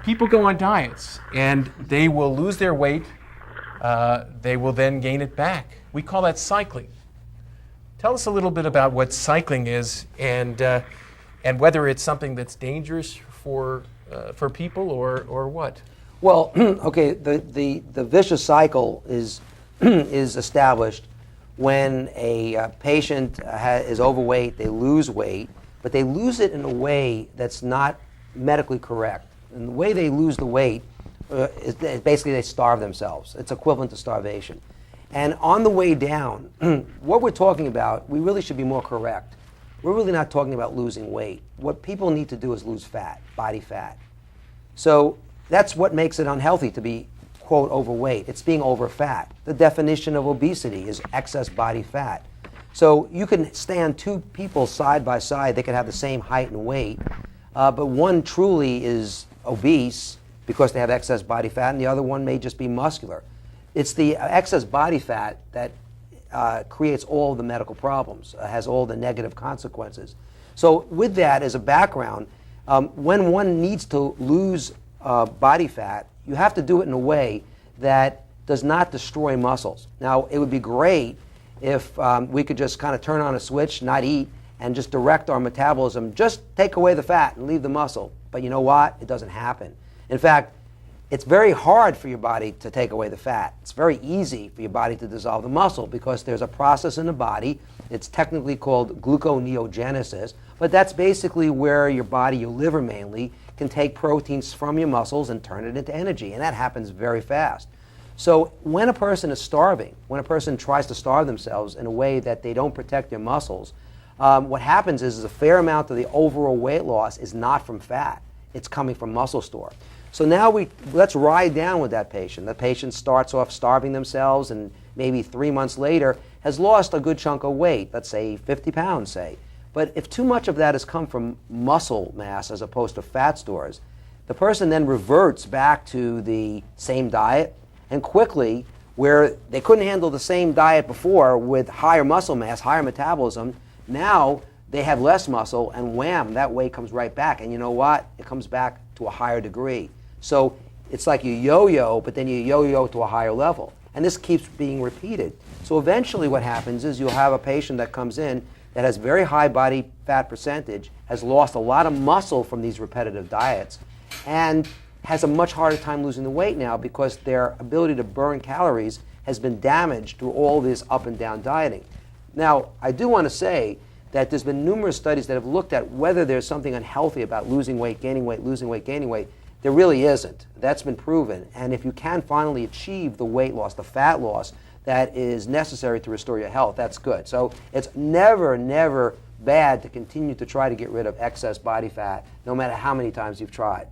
people go on diets and they will lose their weight. They will then gain it back. We call that cycling. Tell us a little bit about what cycling is and whether it's something that's dangerous for people or what. Well, okay, the vicious cycle is is established when a patient is overweight, they lose weight, but they lose it in a way that's not medically correct. And the way they lose the weight is basically they starve themselves. It's equivalent to starvation. And on the way down, what we're talking about, we really should be more correct. We're really not talking about losing weight. What people need to do is lose fat, body fat. So that's what makes it unhealthy to be, quote, overweight. It's being over fat. The definition of obesity is excess body fat. So you can stand two people side by side. They can have the same height and weight, but one truly is obese because they have excess body fat, and the other one may just be muscular. It's the excess body fat that creates all the medical problems, has all the negative consequences. So with that as a background, when one needs to lose body fat, you have to do it in a way that does not destroy muscles. Now, it would be great if we could just kind of turn on a switch, not eat, and just direct our metabolism, just take away the fat and leave the muscle. But you know what? It doesn't happen. In fact, it's very hard for your body to take away the fat. It's very easy for your body to dissolve the muscle because there's a process in the body. It's technically called gluconeogenesis, but that's basically where your body, your liver mainly, can take proteins from your muscles and turn it into energy, and that happens very fast. So when a person is starving, when a person tries to starve themselves in a way that they don't protect their muscles, what happens is a fair amount of the overall weight loss is not from fat. It's coming from muscle store. So now let's ride down with that patient. The patient starts off starving themselves and maybe 3 months later has lost a good chunk of weight, let's say 50 pounds, say. But if too much of that has come from muscle mass as opposed to fat stores, the person then reverts back to the same diet, and quickly, where they couldn't handle the same diet before with higher muscle mass, higher metabolism, now they have less muscle, and wham, that weight comes right back. And you know what? It comes back to a higher degree. So it's like you yo-yo, but then you yo-yo to a higher level. And this keeps being repeated. So eventually what happens is you'll have a patient that comes in that has very high body fat percentage, has lost a lot of muscle from these repetitive diets, and has a much harder time losing the weight now because their ability to burn calories has been damaged through all this up and down dieting. Now, I do want to say that there's been numerous studies that have looked at whether there's something unhealthy about losing weight, gaining weight, losing weight, gaining weight. There really isn't. That's been proven. And if you can finally achieve the weight loss, the fat loss that is necessary to restore your health, that's good. So it's never, never bad to continue to try to get rid of excess body fat, no matter how many times you've tried.